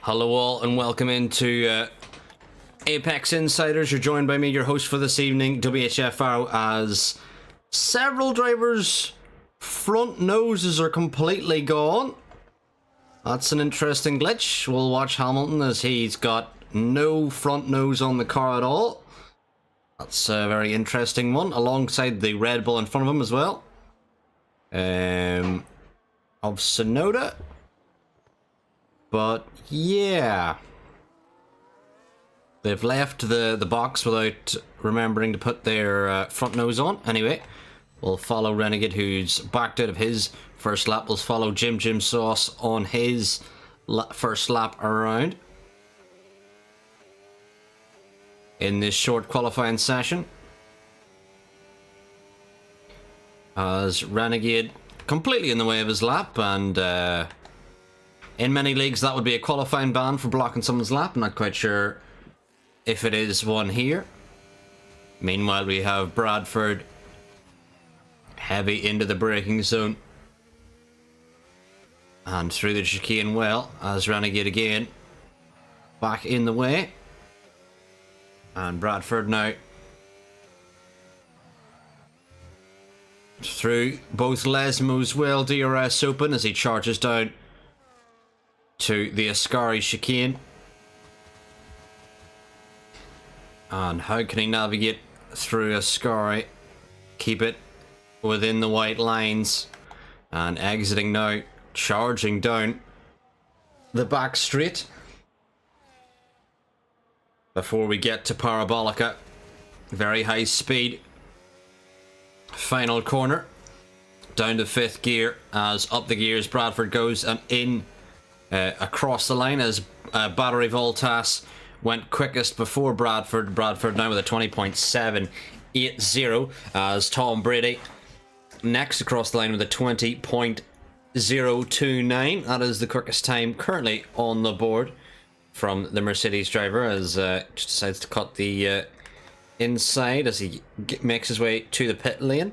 Hello all and welcome into Apex Insiders. You're joined by me, your host for this evening, WHFR, as several drivers' front noses are completely gone. That's an interesting glitch. We'll watch Hamilton as he's got no front nose on the car at all. That's a very interesting one, alongside the Red Bull in front of him as well. Of Sonoda. But yeah, they've left the box without remembering to put their front nose on. Anyway, we'll follow Renegade, who's backed out of his first lap. We'll follow Jim Sauce on his first lap around in this short qualifying session, as Renegade completely in the way of his lap, and in many leagues that would be a qualifying ban for blocking someone's lap. I'm not quite sure if it is one here. Meanwhile, we have Bradford heavy into the braking zone and through the chicane well, as Renegade again back in the way, and Bradford now through both Lesmo's well DRS open as he charges down to the Ascari chicane. And how can he navigate through Ascari, keep it within the white lines, and exiting now, charging down the back straight before we get to Parabolica. Very high speed final corner down to fifth gear, as up the gears Bradford goes, and in across the line as Battery Voltas went quickest before Bradford. Bradford now with a 20.780, as Tom Brady next across the line with a 20.029. That is the quickest time currently on the board from the Mercedes driver, as just decides to cut the inside as he makes his way to the pit lane.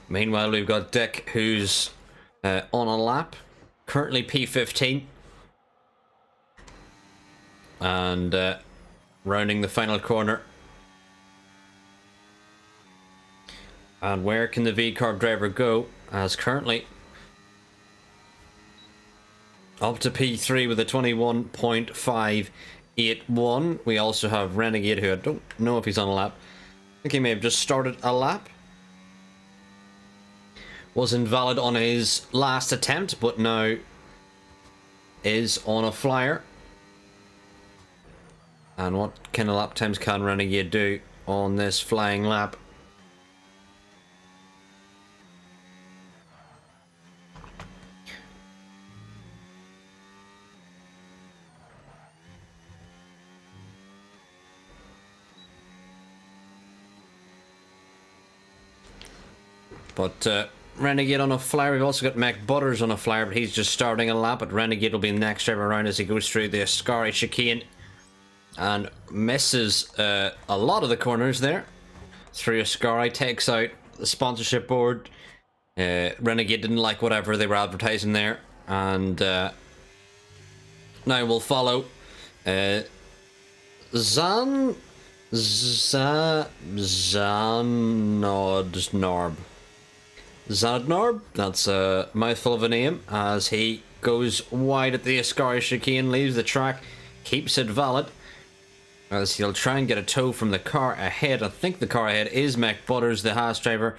Meanwhile, we've got Dick, who's on a lap, currently P15, and rounding the final corner. And where can the V-Carb driver go, as currently up to P3 with a 21.581. We also have Renegade, who I don't know if he's on a lap. I think he may have just started a lap. Was invalid on his last attempt, but now is on a flyer. And what kind of lap times can Renegade do on this flying lap? But Renegade on a flyer. We've also got Mac Butters on a flyer, but he's just starting a lap. But Renegade will be the next driver around as he goes through the Ascari chicane and misses a lot of the corners there. Through Ascari, takes out the sponsorship board. Renegade didn't like whatever they were advertising there, and now we'll follow Zanodnorb, that's a mouthful of a name, as he goes wide at the Ascari chicane, leaves the track, keeps it valid, as he'll try and get a tow from the car ahead. I think the car ahead is Mac Butters, the Haas driver,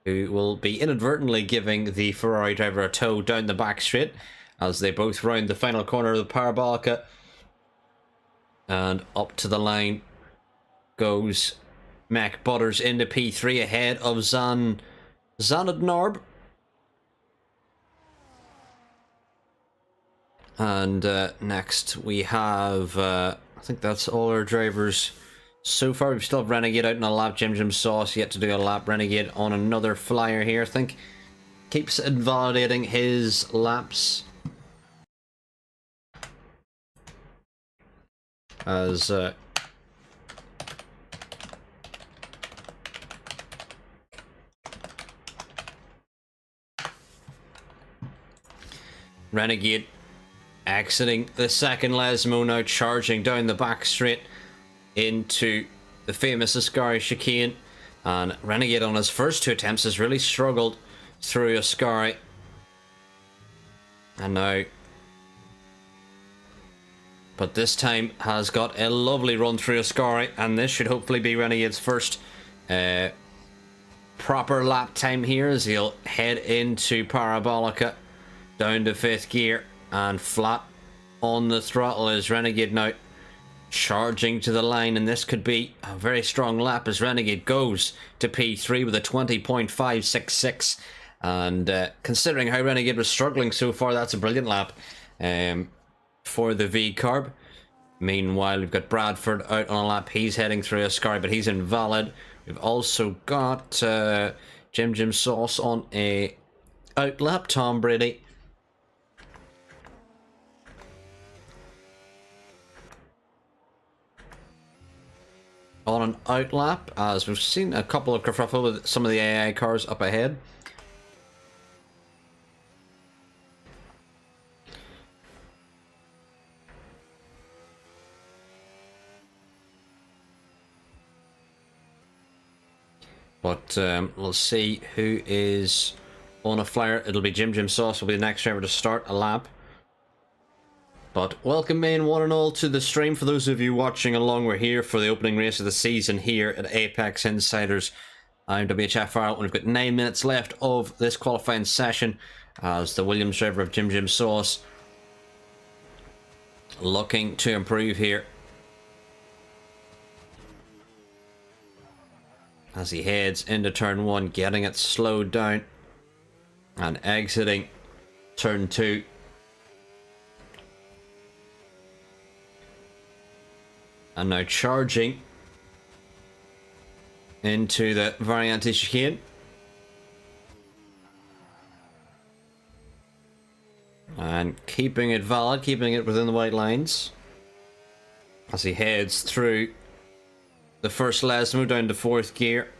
who will be inadvertently giving the Ferrari driver a tow down the back straight, as they both round the final corner of the Parabolica. And up to the line goes Mac Butters into P3 ahead of Zanodnorb. And next we have, I think that's all our drivers so far. We still have Renegade out in a lap. Jim Sauce yet to do a lap. Renegade on another flyer here. I think keeps invalidating his laps, as Renegade Exiting the second Lesmo, now charging down the back straight into the famous Ascari chicane. And Renegade on his first two attempts has really struggled through Ascari. And now, but this time has got a lovely run through Ascari, and this should hopefully be Renegade's first proper lap time here as he'll head into Parabolica, down to 5th gear, and flat on the throttle is Renegade now charging to the line, and this could be a very strong lap as Renegade goes to P3 with a 20.566. And considering how Renegade was struggling so far, that's a brilliant lap for the V-Carb. Meanwhile, we've got Bradford out on a lap. He's heading through Ascari, but he's invalid. We've also got Jim Sauce on a out lap. Tom Brady on an out lap, as we've seen a couple of kerfuffle with some of the AI cars up ahead. But we'll see who is on a flyer. It'll be Jim Sauce will be the next driver to start a lap. But welcome in one and all to the stream. For those of you watching along, we're here for the opening race of the season here at Apex Insiders. I'm WHF Farrell, and we've got 9 minutes left of this qualifying session as the Williams driver of Jim Sauce looking to improve here as he heads into turn 1, getting it slowed down and exiting turn 2. And now charging into the Variante chicane. And keeping it valid, keeping it within the white lines as he heads through the first Lesmo down to 4th gear.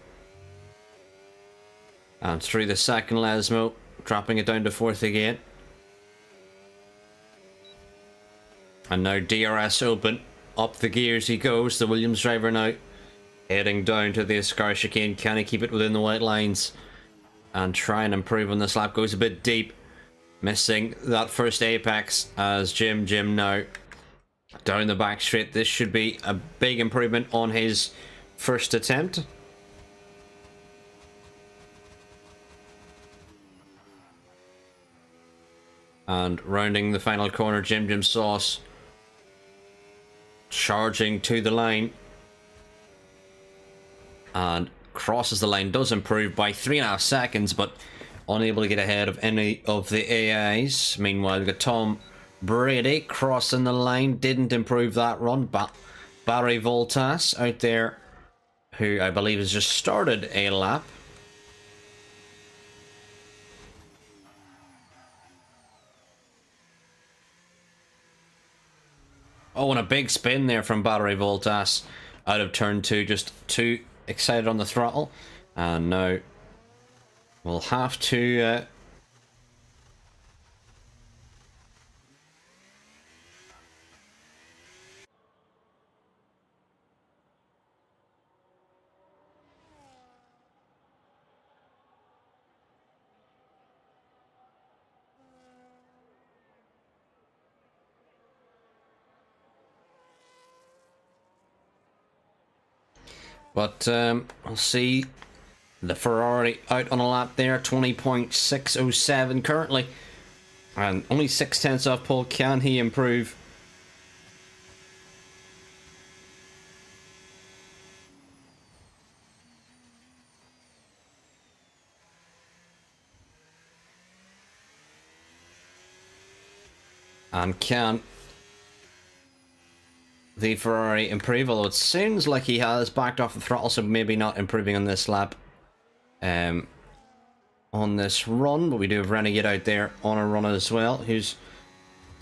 And through the second Lesmo, dropping it down to 4th again. And now DRS open. Up the gears he goes, the Williams driver now heading down to the Ascari chicane. Can he keep it within the white lines and try and improve on this lap? Goes a bit deep, missing that first apex as Jim now down the back straight. This should be a big improvement on his first attempt. And rounding the final corner, Jim Sauce charging to the line and crosses the line, does improve by 3.5 seconds, but unable to get ahead of any of the AIs. Meanwhile, we've got Tom Brady crossing the line, didn't improve that run. Barry Voltas out there, who I believe has just started a lap. Oh, and a big spin there from Barry Voltas out of turn 2, just too excited on the throttle. And now we'll have to but we'll see the Ferrari out on a lap there, 20.607 currently, and only 0.6 off pole. Can he improve? And can the Ferrari improve? Although it seems like he has backed off the throttle, so maybe not improving on this lap, on this run. But we do have Renegade out there on a run as well, who's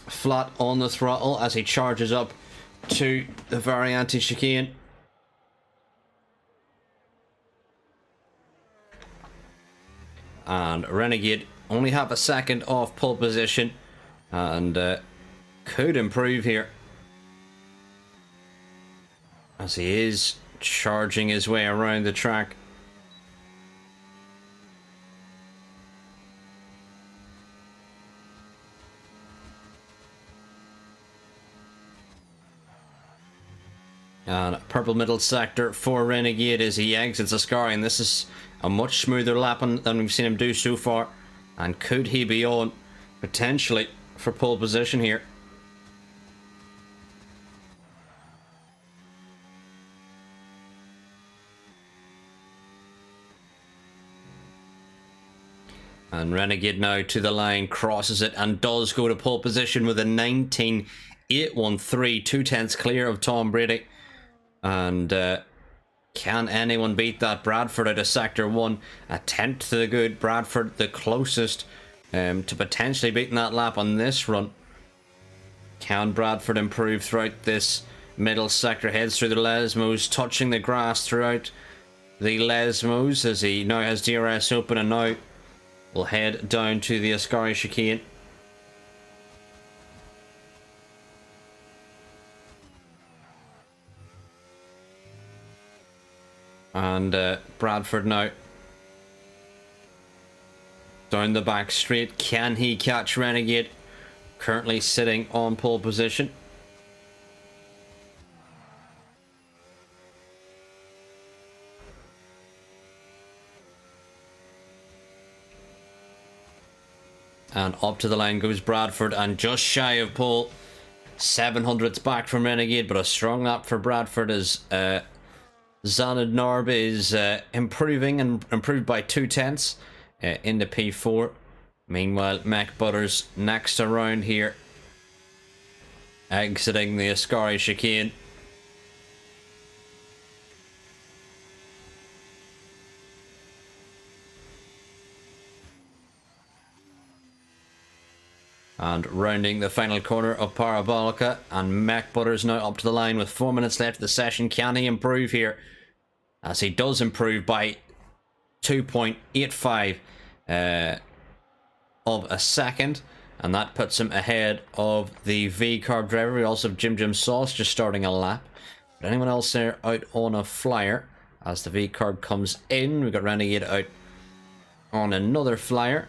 flat on the throttle as he charges up to the Variante chicane. And Renegade only half a second off pole position, and could improve here, as he is charging his way around the track. And purple middle sector for Renegade as he exits Ascari, and this is a much smoother lap than we've seen him do so far. And could he be on potentially for pole position here? And Renegade now to the line, crosses it, and does go to pole position with a 19.813, 2/10 clear of Tom Brady. And can anyone beat that? Bradford out of sector 1, a 10th to the good. Bradford the closest to potentially beating that lap on this run. Can Bradford improve throughout this middle sector? Heads through the Lesmos, touching the grass throughout the Lesmos as he now has DRS open, and now will head down to the Ascari chicane. And Bradford now down the back straight. Can he catch Renegade? Currently sitting on pole position. And up to the line goes Bradford, and just shy of pole. 700ths back from Renegade, but a strong lap for Bradford as Zanad Narb is improving, and improved by 2/10 in the P4. Meanwhile, Mac Butters next around here, exiting the Ascari chicane. And rounding the final corner of Parabolica, and Mac Butters now up to the line with 4 minutes left of the session. Can he improve here? As he does improve by 2.85 of a second, and that puts him ahead of the V-Carb driver. We also have Jim Sauce just starting a lap. But anyone else there out on a flyer as the V-Carb comes in? We've got Renegade out on another flyer.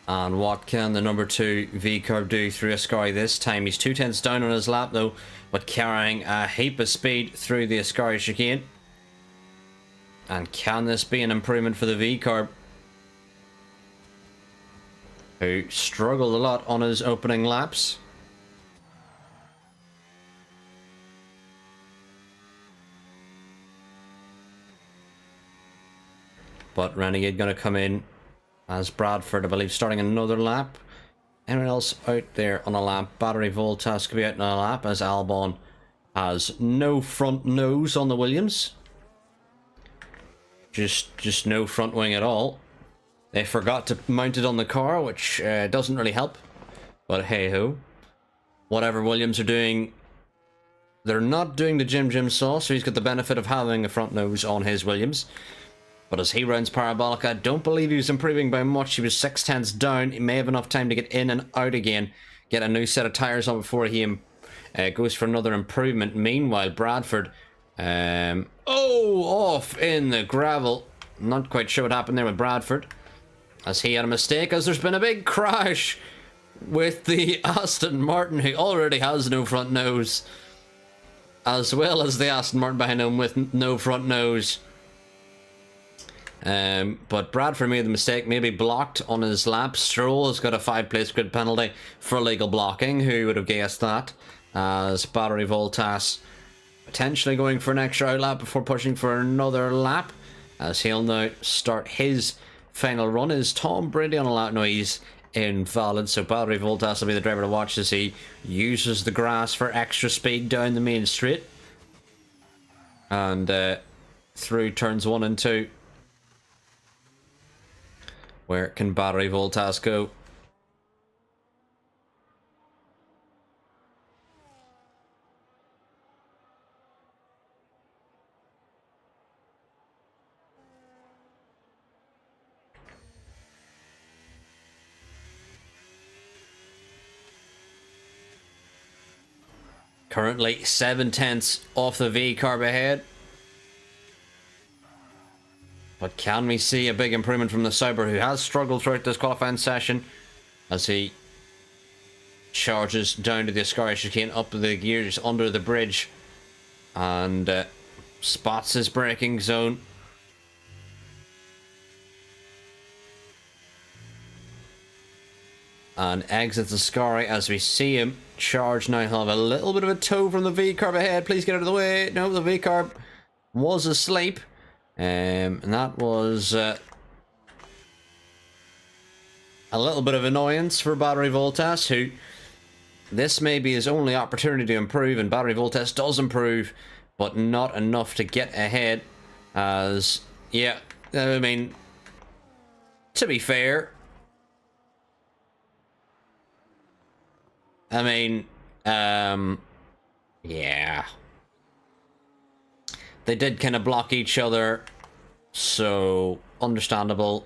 And what can the number 2 V-Carb do through Ascari this time? He's 2/10 down on his lap though, but carrying a heap of speed through the Ascari chicane. And can this be an improvement for the V-Carb, who struggled a lot on his opening laps? But Renegade gonna come in as Bradford, I believe, starting another lap. Anyone else out there on a lap? Battery Voltas could be out on a lap, as Albon has no front nose on the Williams. Just no front wing at all. They forgot to mount it on the car, which doesn't really help. But hey ho. Whatever Williams are doing, they're not doing the Jim Sauce, so he's got the benefit of having a front nose on his Williams. But as he rounds Parabolica, I don't believe he was improving by much. He was 6/10 down. He may have enough time to get in and out again, get a new set of tyres on before he goes for another improvement. Meanwhile, Bradford, off in the gravel. Not quite sure what happened there with Bradford, as he had a mistake, as there's been a big crash with the Aston Martin, who already has no front nose, as well as the Aston Martin behind him with no front nose. But Bradford made the mistake, maybe blocked on his lap. Stroll has got a 5-place grid penalty for illegal blocking. Who would have guessed that? As Battery Voltas potentially going for an extra out lap before pushing for another lap, as he'll now start his final run. Is Tom Brady on a lap? No, he's invalid, so Battery Voltas will be the driver to watch as he uses the grass for extra speed down the main straight and through turns 1 and 2. Where can Battery Voltas go? Currently 7/10 off the V-carb ahead. But can we see a big improvement from the Sauber, who has struggled throughout this qualifying session, as he charges down to the Ascari chicane, up the gears under the bridge, and spots his braking zone. And exits Ascari as we see him charge now. He'll have a little bit of a tow from the V-carb ahead. Please get out of the way. No, the V-carb was asleep. And that was a little bit of annoyance for Battery Voltas, who this may be his only opportunity to improve, and Battery Voltas does improve, but not enough to get ahead. As, yeah, I mean, to be fair, I mean, yeah. They did kind of block each other, so understandable.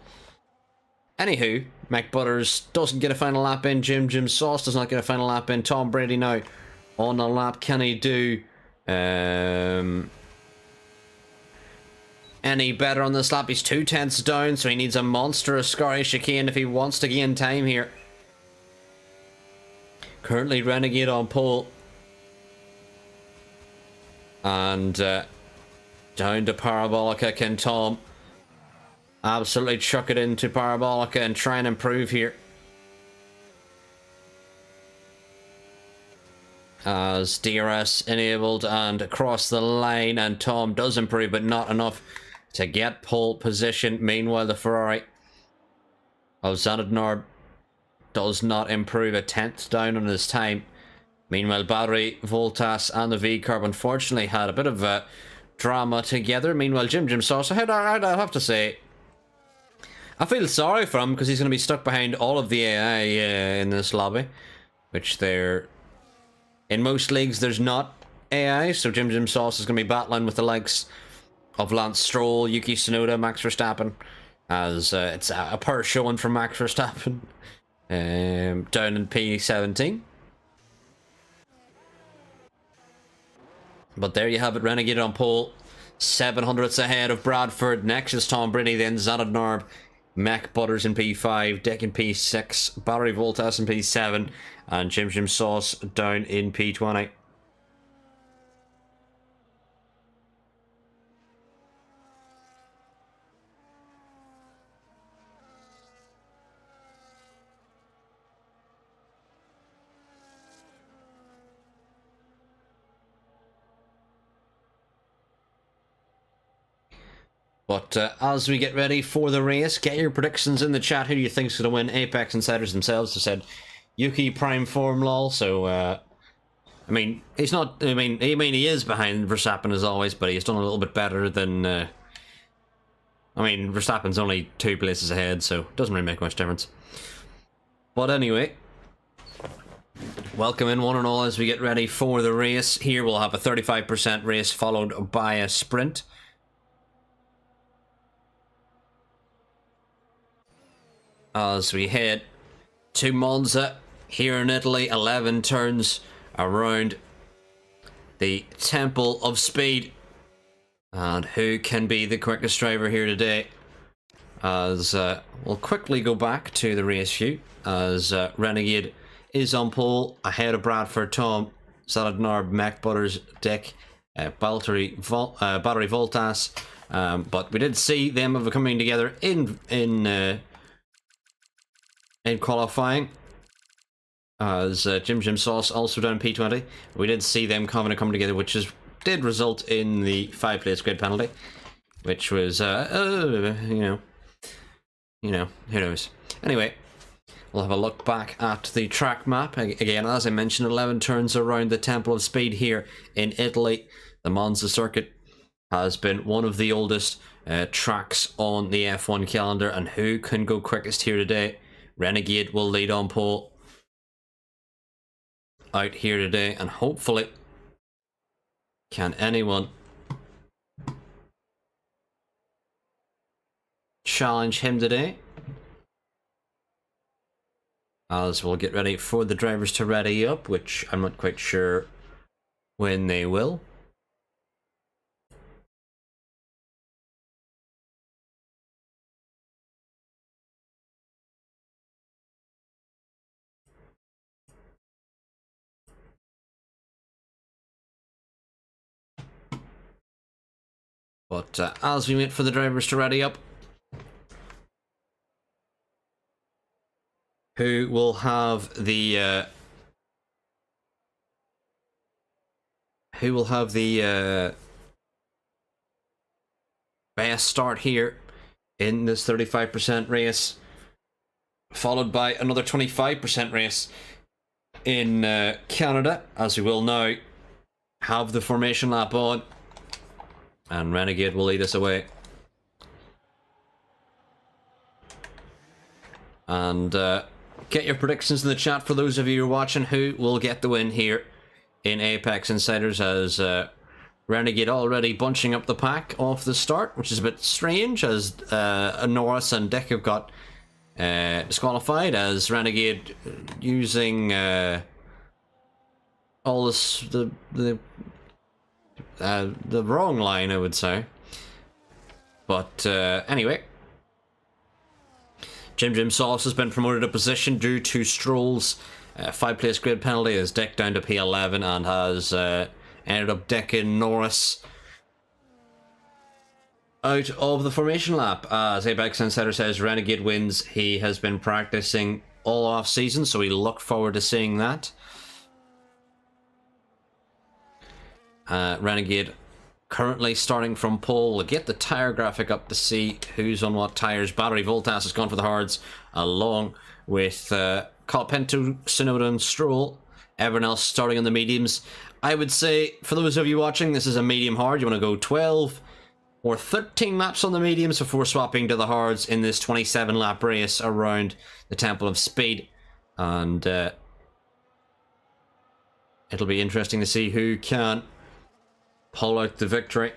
Anywho, Mac Butters doesn't get a final lap in. Jim Sauce does not get a final lap in. Tom Brady now on the lap. Can he do any better on this lap? He's 2/10 down, so he needs a monster Ascari chicane if he wants to gain time here. Currently Renegade on pole. And down to Parabolica. Can Tom absolutely chuck it into Parabolica and try and improve here? As DRS enabled and across the line, and Tom does improve, but not enough to get pole position. Meanwhile, the Ferrari of Zanadnor does not improve, a 10th down on his time. Meanwhile, Battery Voltas and the V-carb unfortunately had a bit of a drama together. Meanwhile, Jim Sauce, I'd have to say, I feel sorry for him, because he's going to be stuck behind all of the AI in this lobby, which they're... In most leagues, there's not AI, so Jim Sauce is going to be battling with the likes of Lance Stroll, Yuki Tsunoda, Max Verstappen, as it's a poor showing from Max Verstappen down in P17. But there you have it, Renegade on pole, 700ths ahead of Bradford. Next is Tom Brady, then Zanadnorb, Mac Butters in P5, Dick in P6, Battery Voltas in P7, and Jim Sauce down in P20. But as we get ready for the race, get your predictions in the chat. Who do you think's going to win? Apex Insiders themselves have said Yuki Prime Form lol. So I mean, he's not. I mean, he is behind Verstappen as always, but he's done a little bit better than. I mean, Verstappen's only 2 places ahead, so it doesn't really make much difference. But anyway, welcome in one and all as we get ready for the race. Here we'll have a 35% race followed by a sprint. As we head to Monza here in Italy, 11 turns around the Temple of Speed. And who can be the quickest driver here today? As we'll quickly go back to the race view, as Renegade is on pole ahead of Bradford, Tom, Zanadnorb, Mac Butters, Dick, Battery Voltas. But we did see them coming together in qualifying, as Jim Sauce also down P20. We did see them coming together, which did result in the 5-place grid penalty, which was you know, who knows. Anyway, we'll have a look back at the track map again. As I mentioned, 11 turns around the Temple of Speed here in Italy. The Monza circuit has been one of the oldest tracks on the F1 calendar, and who can go quickest here today? Renegade will lead on pole out here today, and hopefully can anyone challenge him today, as we'll get ready for the drivers to ready up, which I'm not quite sure when they will. But as we wait for the drivers to ready up, who will have the best start here in this 35% race, followed by another 25% race in Canada, as we will now have the formation lap on, and Renegade will lead us away. And get your predictions in the chat for those of you who are watching. Who will get the win here in Apex Insiders, as Renegade already bunching up the pack off the start, which is a bit strange, as Norris and Dick have got disqualified, as Renegade using all this the wrong line, I would say. But anyway, Jim Sauce has been promoted a position due to Stroll's 5-place grid penalty, as Dick down to P11 and has ended up decking Norris out of the formation lap. As Apex Insider says, Renegade wins. He has been practicing all off season, so we look forward to seeing that. Renegade currently starting from pole. We'll get the tyre graphic up to see who's on what tyres. Battery Voltas has gone for the hards, along with Colapinto, Tsunoda and Stroll. Everyone else starting on the mediums. I would say, for those of you watching, this is a medium hard. You want to go 12 or 13 laps on the mediums before swapping to the hards in this 27 lap race around the Temple of Speed. And it'll be interesting to see who can pull out the victory.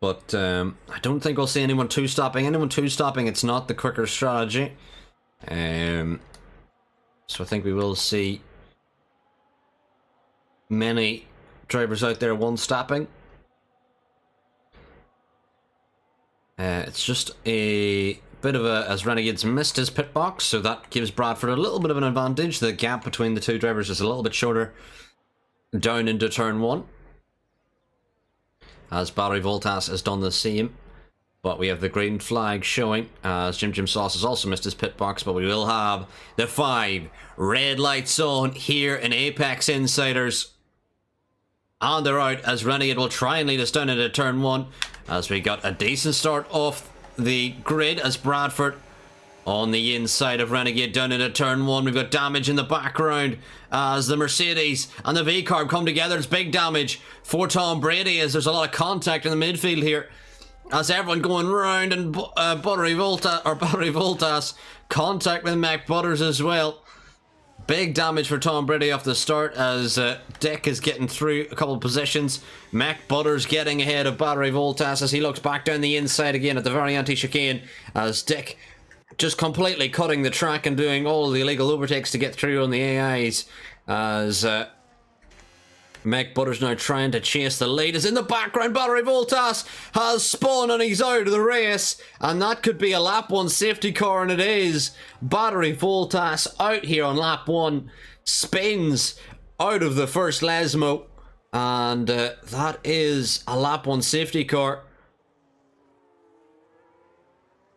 But I don't think we'll see anyone two-stopping. Anyone two-stopping, it's not the quicker strategy. So I think we will see many drivers out there one-stopping. It's just a bit of a, as Renegade's missed his pit box, so that gives Bradford a little bit of an advantage. The gap between the two drivers is a little bit shorter down into turn 1, as Battery Voltas has done the same. But we have the green flag showing, as Jim Sauce has also missed his pit box. But we will have the 5 red lights on here in Apex Insiders. And they're out, as Renegade will try and lead us down into turn 1, as we got a decent start off the grid, as Bradford on the inside of Renegade down into turn 1. We've got damage in the background as the Mercedes and the V-Carb come together. It's big damage for Tom Brady, as there's a lot of contact in the midfield here, as everyone going round, and Battery Voltas contact with Mac Butters as well. Big damage for Tom Brady off the start, as Dick is getting through a couple of positions. Mac Butters getting ahead of Battery Voltas as he looks back down the inside again at the very anti-chicane, as Dick just completely cutting the track and doing all of the illegal overtakes to get through on the AIs, as Mac Butters now trying to chase the lead. As in the background, Battery Voltas has spun and he's out of the race, and that could be a lap 1 safety car, and it is. Battery Voltas out here on lap 1, spins out of the first Lesmo, and that is a lap 1 safety car,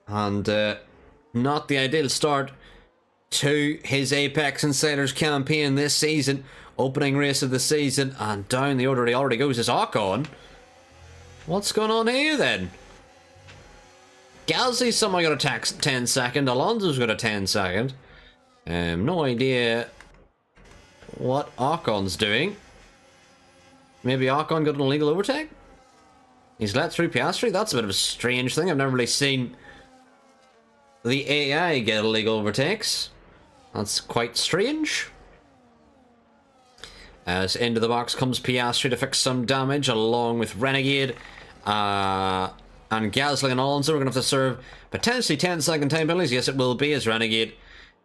and not the ideal start to his Apex Insiders campaign this season. Opening race of the season, and down the order he already goes is Ocon. What's going on here then? Gasly's somehow got a 10 second, Alonso's got a 10 second. No idea what Ocon's doing. Maybe Ocon got an illegal overtake? He's let through Piastri? That's a bit of a strange thing. I've never really seen the AI get illegal overtakes. That's quite strange. As into the box comes Piastri to fix some damage, along with Renegade and Gasly and Alonso. We're going to have to serve potentially 10-second time penalties. Yes, it will be, as Renegade,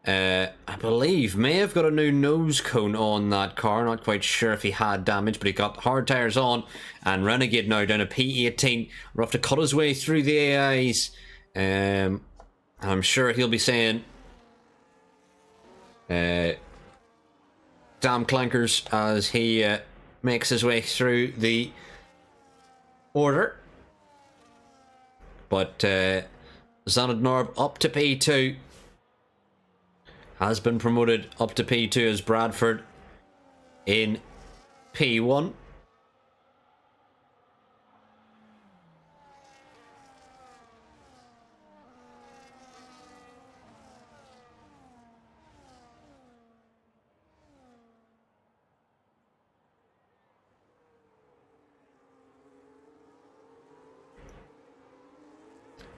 I believe, may have got a new nose cone on that car. Not quite sure if he had damage, but he got hard tyres on. And Renegade now down to P18. We're off to cut his way through the AIs. I'm sure he'll be saying, damn clankers, as he makes his way through the order. But Zanadnorb up to P2. Has been promoted up to P2 as Bradford in P1.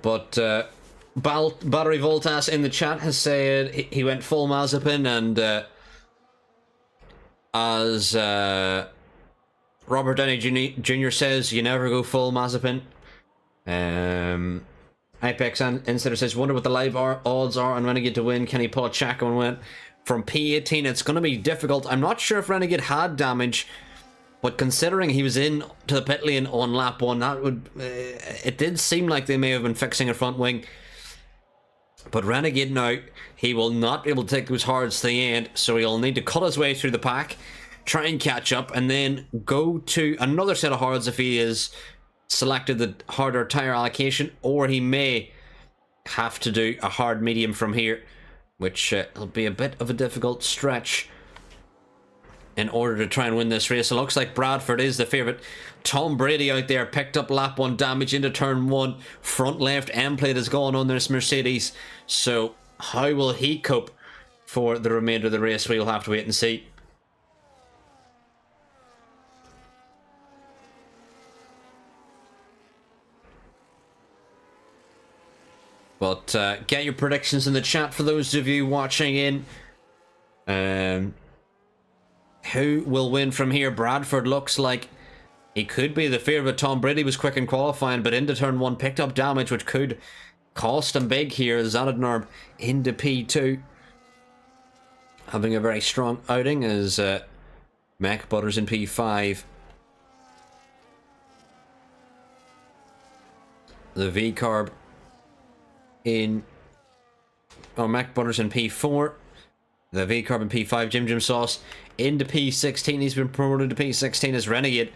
But Battery Voltas in the chat has said he went full Mazepin, and as Robert Downey Jr. says, you never go full Mazepin. Apex Insider says, wonder what the live odds are on Renegade to win. Can he pull a Chaco and win? From P18, it's going to be difficult. I'm not sure if Renegade had damage, but considering he was in to the pit lane on lap 1, that would it did seem like they may have been fixing a front wing. But Renegade now, he will not be able to take those hards to the end, so he'll need to cut his way through the pack, try and catch up, and then go to another set of hards if he is selected the harder tyre allocation, or he may have to do a hard medium from here, which will be a bit of a difficult stretch in order to try and win this race. It looks like Bradford is the favourite. Tom Brady out there picked up lap 1 damage into turn 1. Front left end plate has gone on this Mercedes. So how will he cope for the remainder of the race? We'll have to wait and see. But get your predictions in the chat for those of you watching in. Who will win from here? Bradford looks like he could be the favourite. Tom Brady was quick in qualifying, but into turn 1 picked up damage, which could cost him big here. Zanadnorb into P2, having a very strong outing as Mac Butters in P5. The V-Carb in... Oh, Mac Butters in P4. The V-Carb in P5. Jim Sauce into P16. He's been promoted to P16 as Renegade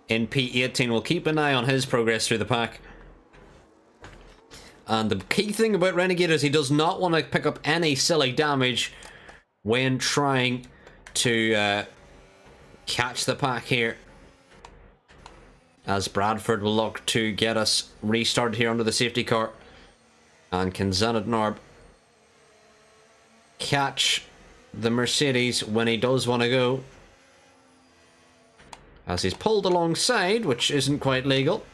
in P18. We'll keep an eye on his progress through the pack. And the key thing about Renegade is he does not want to pick up any silly damage when trying to catch the pack here, as Bradford will look to get us restarted here under the safety car. And can Zanadnorb catch the Mercedes when he does want to go, as he's pulled alongside, which isn't quite legal.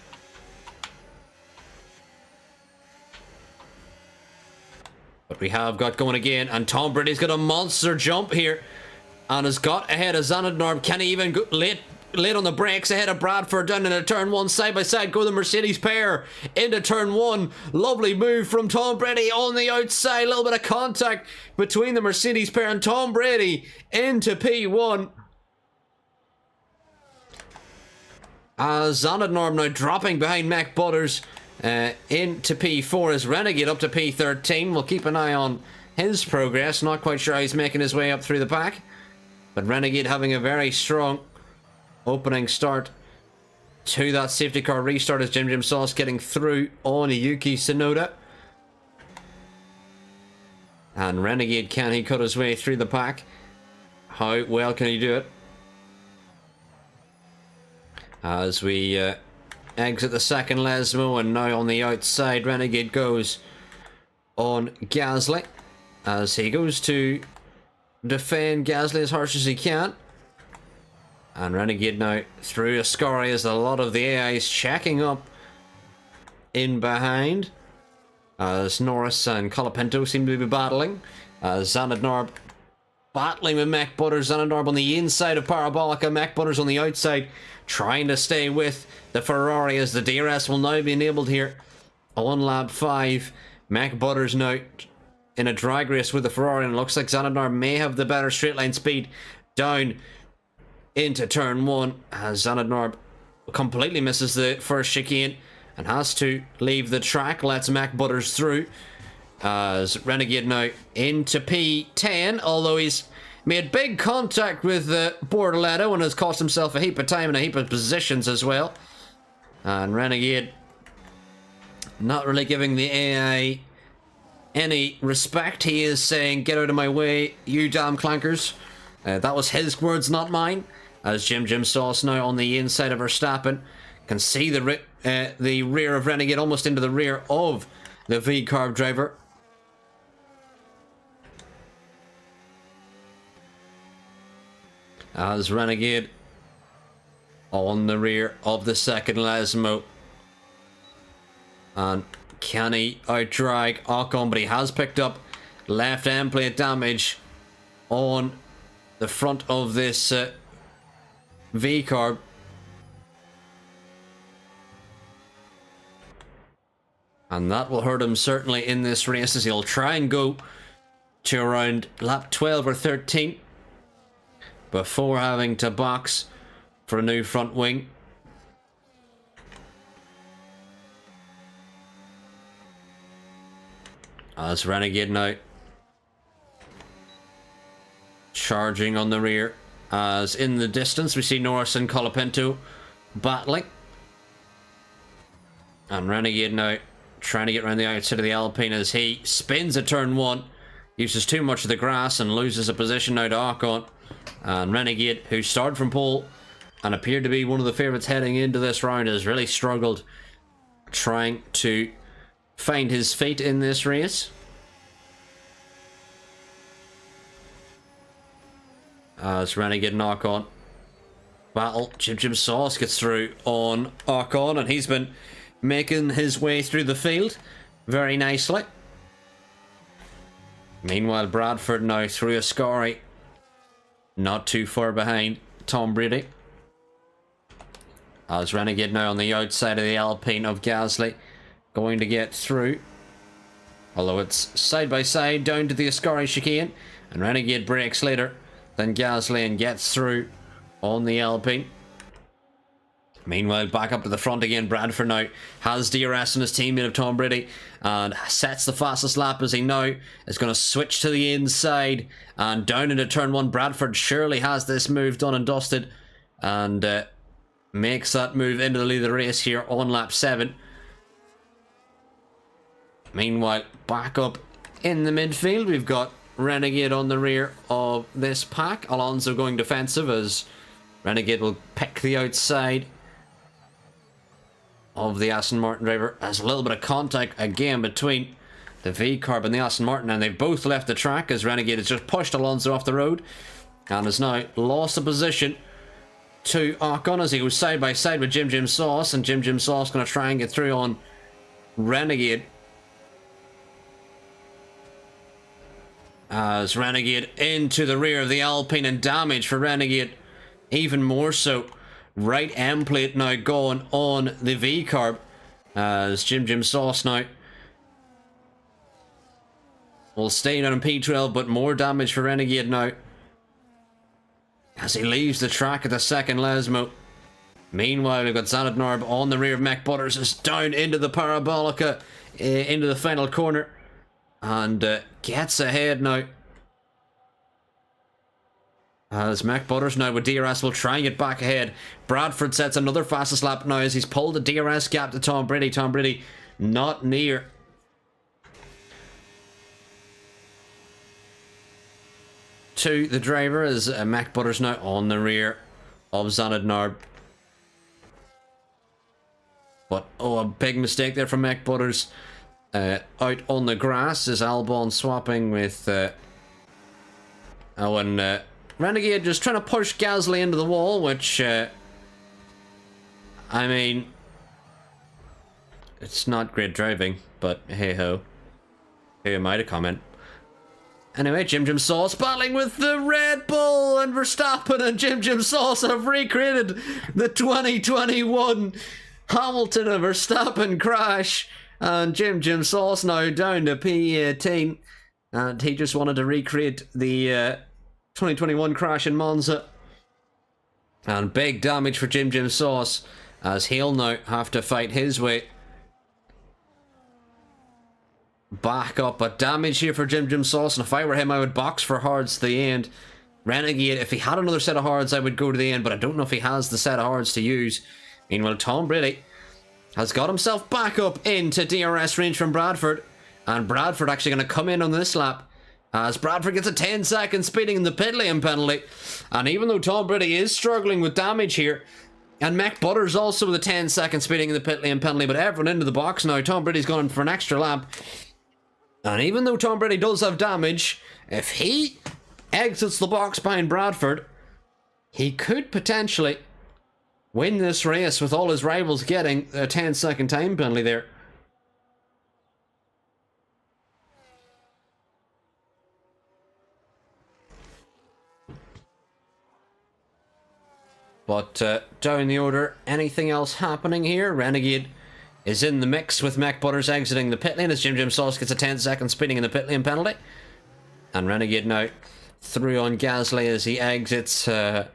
But we have got going again, and Tom Brady's got a monster jump here and has got ahead of Zanadnorb. Can he even go late on the brakes ahead of Bradford down into turn 1? Side by side go the Mercedes pair into turn 1. Lovely move from Tom Brady on the outside. A little bit of contact between the Mercedes pair and Tom Brady into P1. Zanadnorb now dropping behind Mac Butters into P4 as Renegade up to P13. We'll keep an eye on his progress. Not quite sure how he's making his way up through the pack, but Renegade having a very strong opening start to that safety car restart as Jim Sauce getting through on Yuki Tsunoda. And Renegade, can he cut his way through the pack? How well can he do it? As we exit the second Lesmo, and now on the outside Renegade goes on Gasly as he goes to defend Gasly as harsh as he can. And Renegade now through Ascari as a lot of the AIs checking up in behind, as Norris and Colapinto seem to be battling. Zanadnorb battling with Mac Butters. Zanarb on the inside of Parabolica, Mac Butters on the outside, trying to stay with the Ferrari as the DRS will now be enabled here on lap 5. Mac Butters now in a drag race with the Ferrari, and it looks like Zanarb may have the better straight line speed down into turn 1 as Zanarb completely misses the first chicane and has to leave the track. Lets Mac Butters through as Renegade now into P10, although he's made big contact with Bortoletto and has cost himself a heap of time and a heap of positions as well. And Renegade not really giving the AI any respect. He is saying, "Get out of my way, you damn clankers." That was his words, not mine. As Jim Sauce now on the inside of Verstappen can see the rear of Renegade, almost into the rear of the V-Carb driver. As Renegade on the rear of the second Lesmo. And can he out-drag Ocon? But he has picked up left end plate damage on the front of this V-Carb. And that will hurt him certainly in this race, as he'll try and go to around lap 12 or 13 before having to box for a new front wing. As Renegade now charging on the rear, as in the distance we see Norris and Colapinto battling. And Renegade now trying to get around the outside of the Alpine as he spins at turn 1, uses too much of the grass and loses a position now to Ocon. And Renegade, who started from pole and appeared to be one of the favourites heading into this round, has really struggled trying to find his fate in this race. As Renegade and Ocon battle, Jim Sauce gets through on Ocon, and he's been making his way through the field very nicely. Meanwhile, Bradford now through Ascari, not too far behind Tom Brady. As Renegade now on the outside of the Alpine of Gasly, going to get through. Although it's side by side down to the Ascari chicane, and Renegade breaks later than Gasly and gets through on the Alpine. Meanwhile, back up to the front again, Bradford now has DRS on his teammate of Tom Brady and sets the fastest lap as he now is going to switch to the inside and down into turn 1. Bradford surely has this move done and dusted and makes that move into the lead of the race here on lap 7. Meanwhile, back up in the midfield, we've got Renegade on the rear of this pack. Alonso going defensive as Renegade will pick the outside of the Aston Martin driver. As a little bit of contact again between the V-Carb and the Aston Martin, and they've both left the track as Renegade has just pushed Alonso off the road and has now lost a position to Ocon as he goes side by side with Jim Sauce, and Jim Sauce going to try and get through on Renegade. As Renegade into the rear of the Alpine, and damage for Renegade even more so. Right end plate now going on the V-Carb as Jim Sauce now will stay down in P12, but more damage for Renegade now as he leaves the track at the second Lesmo. Meanwhile, we've got Zanarb on the rear of Mac Butters, is down into the Parabolica, into the final corner, and gets ahead now. As Mac Butters now with DRS will try and get back ahead. Bradford sets another fastest lap now as he's pulled the DRS gap to Tom Brady. Tom Brady not near to the driver as Mac Butters now on the rear of Zanarb. But oh, a big mistake there from Mac Butters. Out on the grass is Albon swapping with Renegade just trying to push Gasly into the wall, which I mean, it's not great driving, but hey ho, who am I to comment? Anyway, Jim Sauce battling with the Red Bull, and Verstappen and Jim Sauce have recreated the 2021 Hamilton and Verstappen crash, and Jim Sauce now down to P18, and he just wanted to recreate the 2021 crash in Monza. And big damage for Jim Sauce, as he'll now have to fight his way back up. But damage here for Jim Sauce, and if I were him, I would box for hards to the end. Renegade, if he had another set of hards, I would go to the end, but I don't know if he has the set of hards to use. Meanwhile, Tom Brady has got himself back up into DRS range from Bradford, and Bradford actually going to come in on this lap, as Bradford gets a 10-second speeding in the pit lane penalty. And even though Tom Brady is struggling with damage here, and Mac Butters also with a 10-second speeding in the pit lane penalty, but everyone into the box now. Tom Brady's gone for an extra lap. And even though Tom Brady does have damage, if he exits the box behind Bradford, he could potentially win this race with all his rivals getting a 10-second time penalty there. But down the order, anything else happening here? Renegade is in the mix with Mac Butters exiting the pit lane as Jim Sauce gets a 10-second speeding in the pit lane penalty. And Renegade now through on Gasly as he exits. Oh,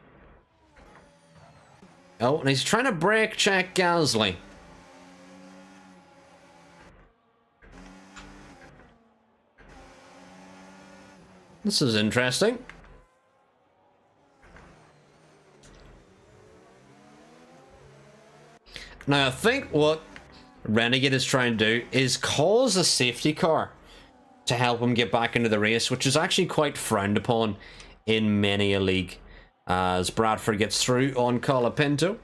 and he's trying to brake check Gasly. This is interesting. Now, I think what Renegade is trying to do is cause a safety car to help him get back into the race, which is actually quite frowned upon in many a league, as Bradford gets through on Colapinto.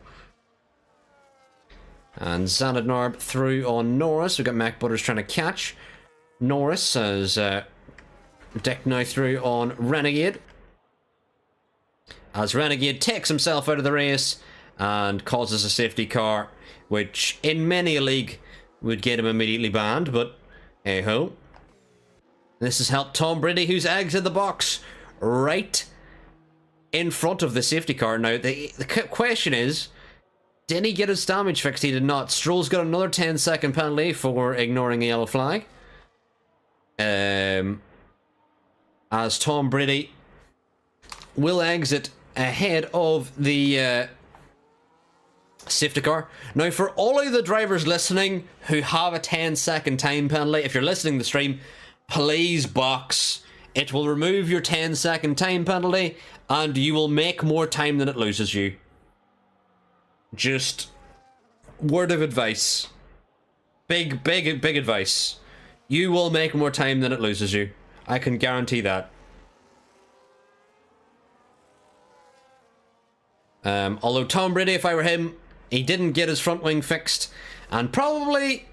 And Zanadnarb through on Norris. We've got Mac Butters trying to catch Norris, as Dick now through on Renegade. As Renegade takes himself out of the race and causes a safety car, which in many a league would get him immediately banned, but hey-ho. This has helped Tom Brady, who's exited the box right in front of the safety car. Now, the question is, did he get his damage fixed? He did not. Stroll's got another 10-second penalty for ignoring a yellow flag. As Tom Brady will exit ahead of the safety car. Now, for all of the drivers listening who have a 10-second time penalty, if you're listening to the stream, please box. It will remove your 10-second time penalty, and you will make more time than it loses you. Just word of advice. Big advice. You will make more time than it loses you. I can guarantee that. Although Tom Brady, if I were him, he didn't get his front wing fixed, and probably,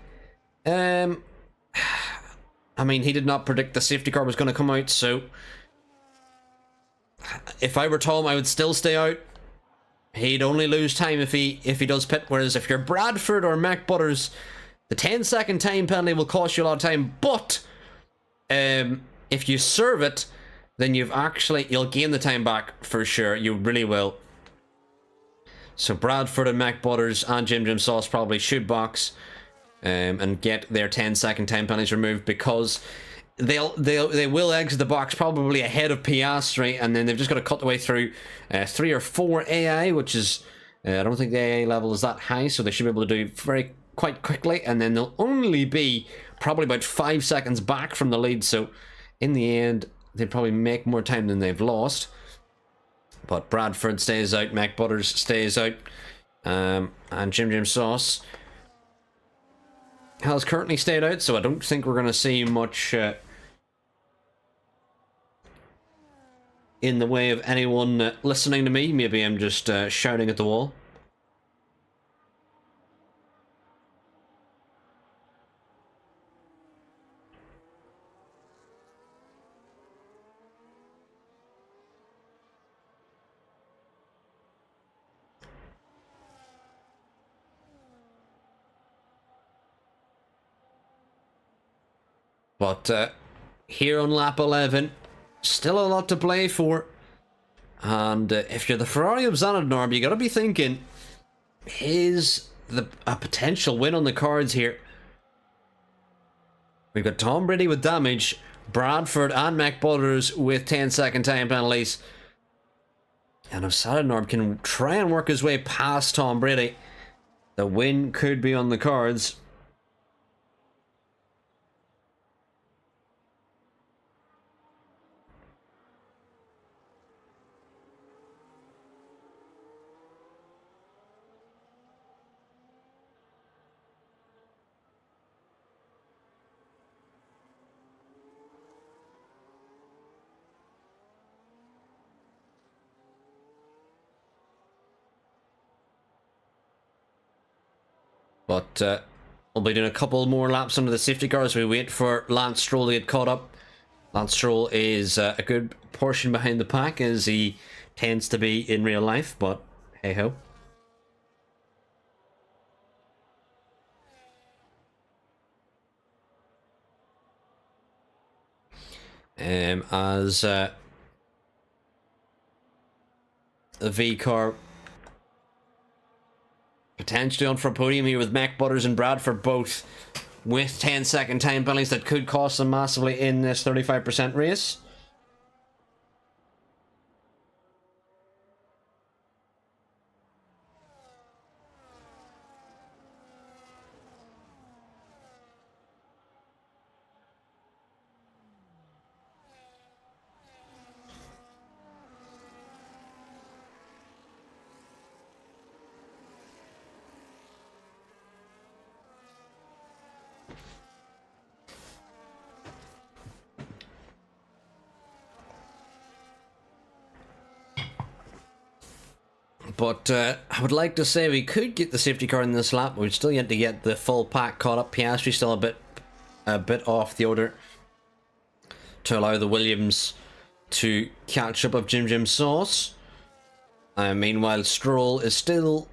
I mean, he did not predict the safety car was going to come out, so if I were Tom, I would still stay out. He'd only lose time if he does pit, whereas if you're Bradford or Mac Butters, the 10-second time penalty will cost you a lot of time, but if you serve it, then you'll gain the time back for sure. You really will. So Bradford and Mac Butters and Jim Sauce probably should box and get their 10-second time penalties removed, because they will exit the box probably ahead of Piastri, and then they've just got to cut the way through 3 or 4 AI, which is I don't think the AI level is that high, so they should be able to do quite quickly, and then they'll only be probably about 5 seconds back from the lead. So in the end, they'd probably make more time than they've lost. But Bradford stays out, Mac Butters stays out, and Jim Sauce has currently stayed out, so I don't think we're going to see much in the way of anyone listening to me. Maybe I'm just shouting at the wall. But here on lap 11, Still a lot to play for. And if you're the Ferrari of Zanarnorm, you got to be thinking, is a potential win on the cards here? We've got Tom Brady with damage, Bradford and Mac Butters with 10-second time penalties. And if Zanarnorm can try and work his way past Tom Brady, the win could be on the cards. But we'll be doing a couple more laps under the safety car as we wait for Lance Stroll to get caught up. Lance Stroll is a good portion behind the pack, as he tends to be in real life, but hey ho. As the V car potentially on for a podium here with Mac Butters and Bradford both with 10-second time penalties that could cost them massively in this 35% race. But I would like to say we could get the safety car in this lap, but we'd still yet to get the full pack caught up. Piastri still a bit off the order to allow the Williams to catch up of Jim Sauce. Meanwhile, Stroll is still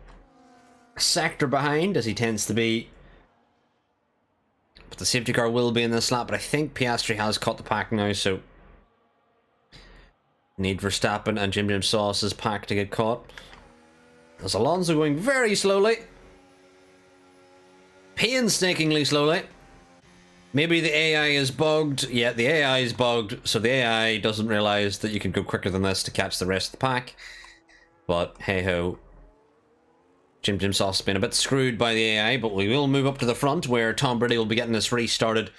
a sector behind, as he tends to be. But the safety car will be in this lap, but I think Piastri has caught the pack now, so need Verstappen and Jim Sauce's pack to get caught. As Alonso going very slowly. Painstakingly slowly. Maybe the AI is bugged. Yeah, the AI is bugged, so the AI doesn't realise that you can go quicker than this to catch the rest of the pack. But hey ho. Jim Sauce has been a bit screwed by the AI, but we will move up to the front where Tom Brady will be getting this restarted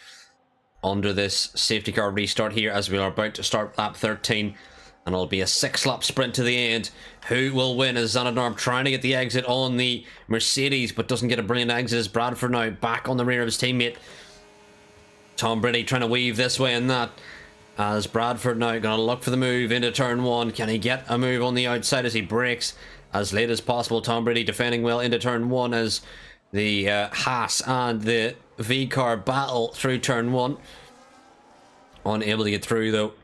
under this safety car restart here as we are about to start lap 13. And it'll be a 6-lap sprint to the end. Who will win as Zanarnorm trying to get the exit on the Mercedes, but doesn't get a brilliant exit as Bradford now back on the rear of his teammate. Tom Brady trying to weave this way and that, as Bradford now going to look for the move into turn 1. Can he get a move on the outside as he brakes as late as possible? Tom Brady defending well into turn 1 as the Haas and the V car battle through turn 1. Unable to get through though,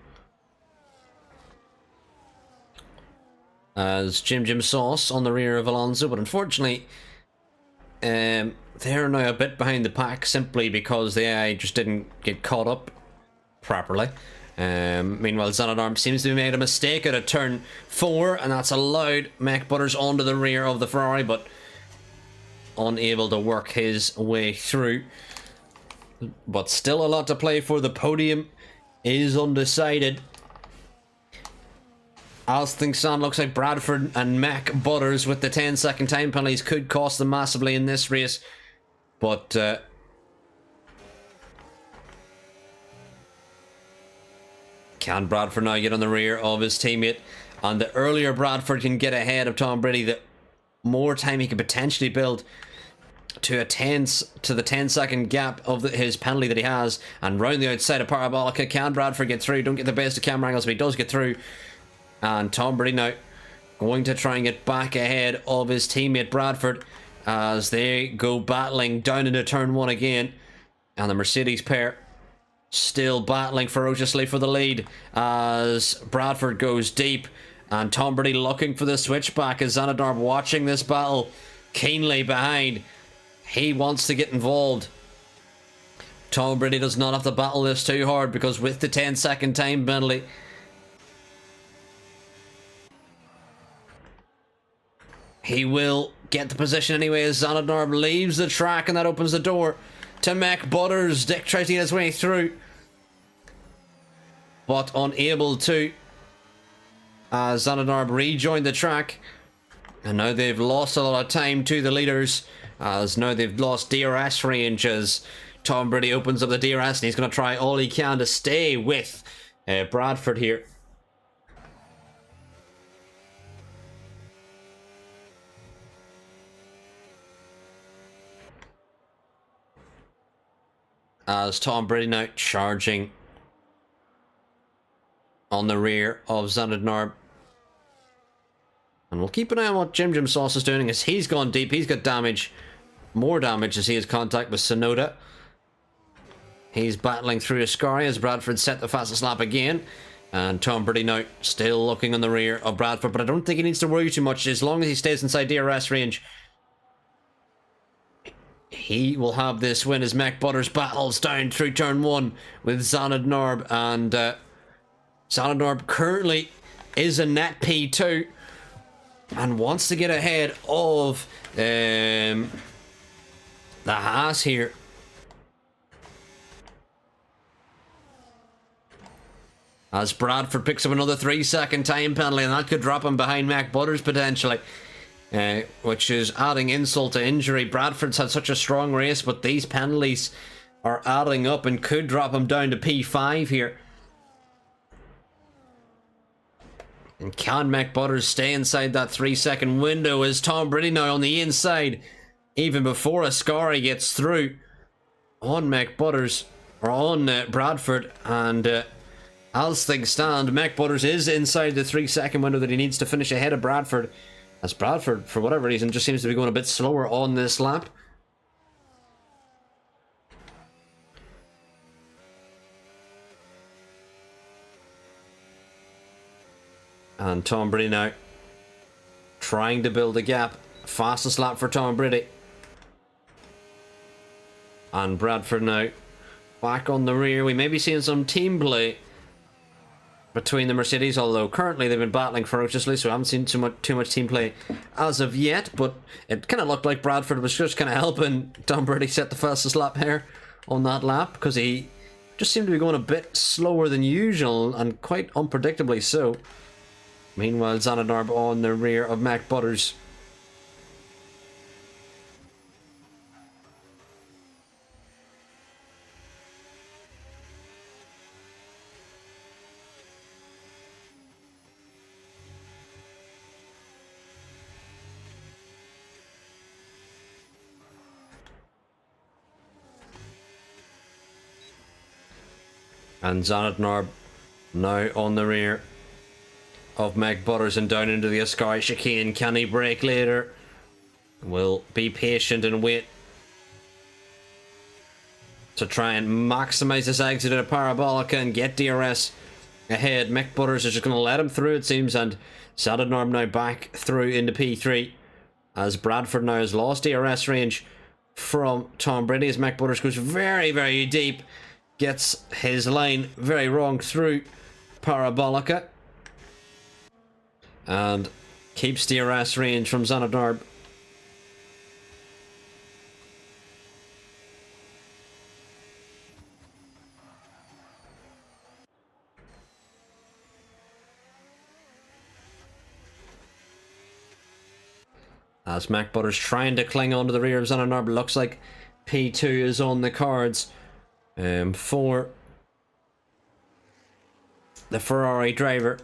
as Jim Sauce on the rear of Alonso, but unfortunately they're now a bit behind the pack simply because the AI just didn't get caught up properly. Meanwhile, Zanarnorm seems to have made a mistake at a turn 4, and that's allowed Mac Butters onto the rear of the Ferrari, but unable to work his way through. But still a lot to play for. The podium is undecided. As things stand, looks like Bradford and Mac Butters with the 10-second time penalties could cost them massively in this race. But can Bradford now get on the rear of his teammate? And the earlier Bradford can get ahead of Tom Brady, the more time he could potentially build to the 10-second gap of his penalty that he has. And round the outside of Parabolica, can Bradford get through? Don't get the best of camera angles, but he does get through. And Tom Brady now going to try and get back ahead of his teammate Bradford as they go battling down into turn 1 again. And the Mercedes pair still battling ferociously for the lead as Bradford goes deep. And Tom Brady looking for the switchback as Zanarnorm watching this battle keenly behind. He wants to get involved. Tom Brady does not have to battle this too hard because with the 10-second time penalty, He will get the position anyway as Zanadnorb leaves the track, and that opens the door to Mac Butters. Dick tries to get his way through, but unable to, as Zanadnorb rejoined the track. And now they've lost a lot of time to the leaders, as now they've lost DRS range as Tom Brady opens up the DRS, and he's going to try all he can to stay with Bradford here. As Tom Brady now charging on the rear of Zanadnorb. And we'll keep an eye on what Jim Sauce is doing, as he's gone deep. He's got damage, more damage, as he has contact with Sonoda. He's battling through Ascari as Bradford set the fastest lap again. And Tom Brady now still looking on the rear of Bradford, but I don't think he needs to worry too much as long as he stays inside DRS range. He will have this win as Mac Butters battles down through turn 1 with Zanadnorb, and Zanadnorb currently is a net P2 and wants to get ahead of the Haas here. As Bradford picks up another 3-second time penalty, and that could drop him behind Mac Butters potentially. Which is adding insult to injury. Bradford's had such a strong race, but these penalties are adding up and could drop him down to P5 here. And can Mac Butters stay inside that 3-second window? Is Tom Brady now on the inside even before Ascari gets through on Mac Butters, or on Bradford? And as things stand, Mac Butters is inside the 3-second window that he needs to finish ahead of Bradford, as Bradford, for whatever reason, just seems to be going a bit slower on this lap. And Tom Brady now trying to build a gap. Fastest lap for Tom Brady. And Bradford now back on the rear. We may be seeing some team play between the Mercedes, although currently they've been battling ferociously, so I haven't seen too much team play as of yet. But it kind of looked like Bradford was just kind of helping Tom Brady set the fastest lap here on that lap, because he just seemed to be going a bit slower than usual, and quite unpredictably so. Meanwhile, Zanadnorb on the rear of Mac Butters. And Zanadnorb now on the rear of Mac Butters and down into the Ascari chicane. Can he brake later? Will be patient and wait to try and maximise this exit at a Parabolica and get DRS ahead. Mac Butters is just going to let him through, it seems, and Zanadnorb now back through into P3 as Bradford now has lost DRS range from Tom Brady as Mac Butters goes very, very deep. Gets his line very wrong through Parabolica. And keeps DRS range from Zanadnorb. As Mac Butters trying to cling onto the rear of Zanadnorb, looks like P2 is on the cards for the Ferrari driver.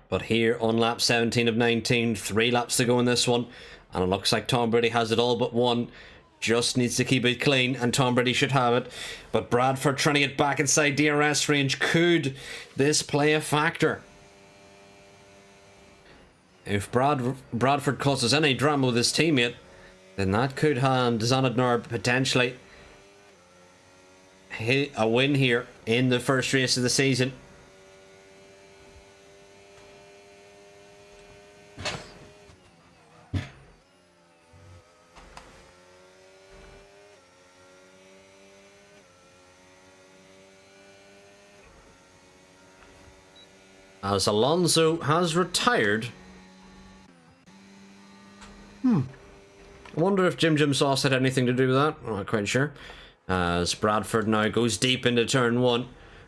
But here on lap 17 of 19, 3 laps to go in this one, and it looks like Tom Brady has it all but one. Just needs to keep it clean, and Tom Brady should have it. But Bradford trying to get back inside DRS range. Could this play a factor? If Bradford causes any drama with his teammate, then that could hand Zanadnorb potentially a win here in the first race of the season. as Alonso has retired. I wonder if Jim Sauce had anything to do with that. I'm not quite sure. As Bradford now goes deep into turn 1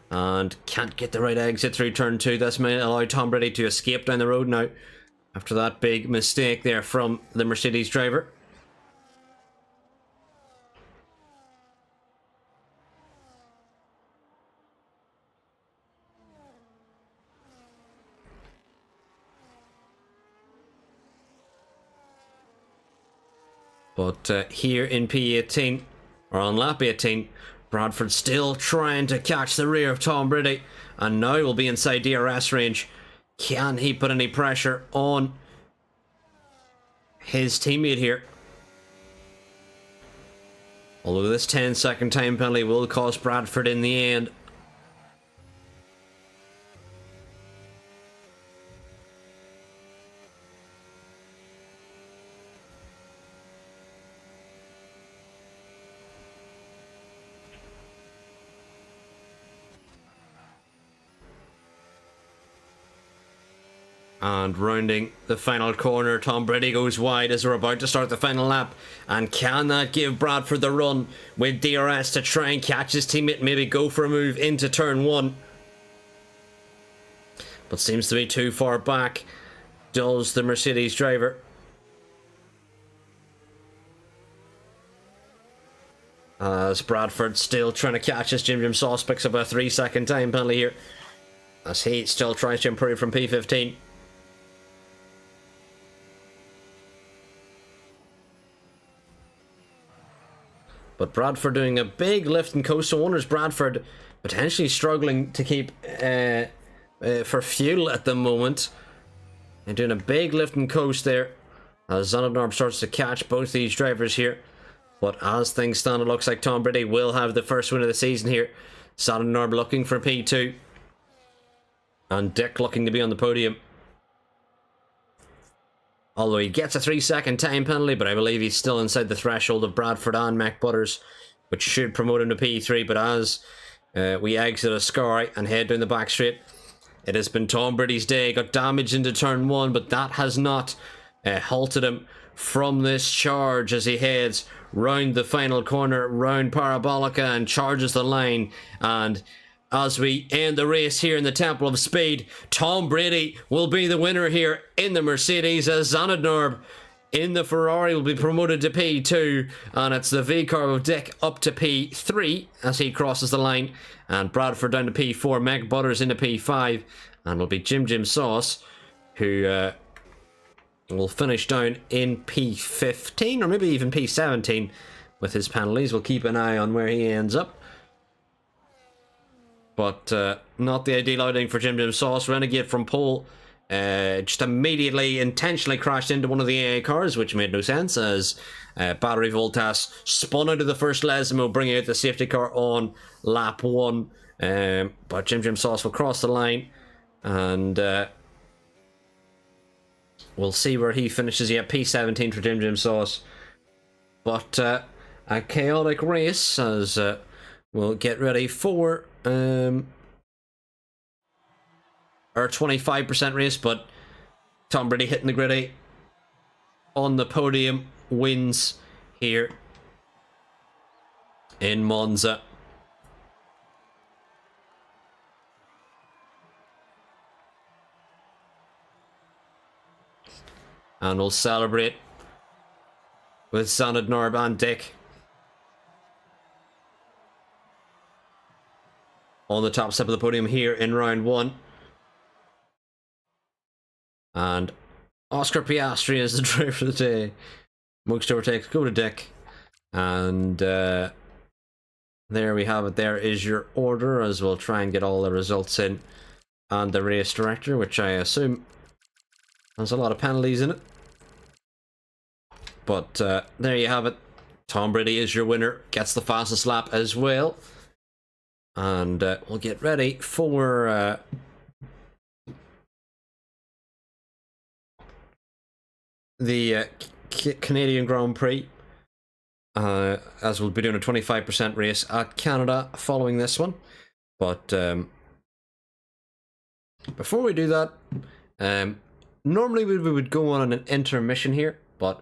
and can't get the right exit through turn 2. This may allow Tom Brady to escape down the road now after that big mistake there from the Mercedes driver. But here in P18, or on lap 18, Bradford still trying to catch the rear of Tom Brady, and now will be inside DRS range. Can he put any pressure on his teammate here? Although this 10-second time penalty will cost Bradford in the end. And rounding the final corner, Tom Brady goes wide as we're about to start the final lap. And can that give Bradford the run with DRS to try and catch his teammate, maybe go for a move into turn 1? But seems to be too far back, does the Mercedes driver. As Bradford still trying to catch us, Jim Sauce picks up a 3-second time penalty here, as he still tries to improve from P15. But Bradford doing a big lift and coast. So wonders Bradford potentially struggling to keep for fuel at the moment. And doing a big lift and coast there as Zanadnorp starts to catch both these drivers here. But as things stand, it looks like Tom Brady will have the first win of the season here. Zanadnorp looking for P2. And Dick looking to be on the podium. Although he gets a 3-second time penalty, but I believe he's still inside the threshold of Bradford and Mac Butters, which should promote him to P3. But as we exit Ascari and head down the back straight, it has been Tom Brady's day. Got damage into turn 1, but that has not halted him from this charge as he heads round the final corner, round Parabolica, and charges the line. And as we end the race here in the Temple of Speed, Tom Brady will be the winner here in the Mercedes, as Zanadnorp in the Ferrari will be promoted to P2, and it's the V-Carb of Dick up to P3 as he crosses the line, and Bradford down to P4, Meg Butters into P5, and it'll be Jim Sauce who will finish down in P15, or maybe even P17 with his penalties. We'll keep an eye on where he ends up. But not the ideal outing for Jim Sauce. Renegade from pole just immediately intentionally crashed into one of the AA cars, which made no sense, as Battery Voltas spun out of the first Lesmo, bringing out the safety car on lap 1. But Jim Sauce will cross the line, and we'll see where he finishes. Yeah, P17 for Jim Sauce. But a chaotic race as we'll get ready for our 25% race, but Tom Brady hitting the griddy on the podium wins here in Monza. And we'll celebrate with Zanadnorp and Dick on the top step of the podium here in round 1. And Oscar Piastri is the driver of the day. Most overtakes go to Dick. And there we have it. There is your order, as we'll try and get all the results in. And the race director, which I assume has a lot of penalties in it. But there you have it. Tom Brady is your winner. Gets the fastest lap as well. And we'll get ready for the Canadian Grand Prix, as we'll be doing a 25% race at Canada following this one. But Before we do that, normally we would go on an intermission here, but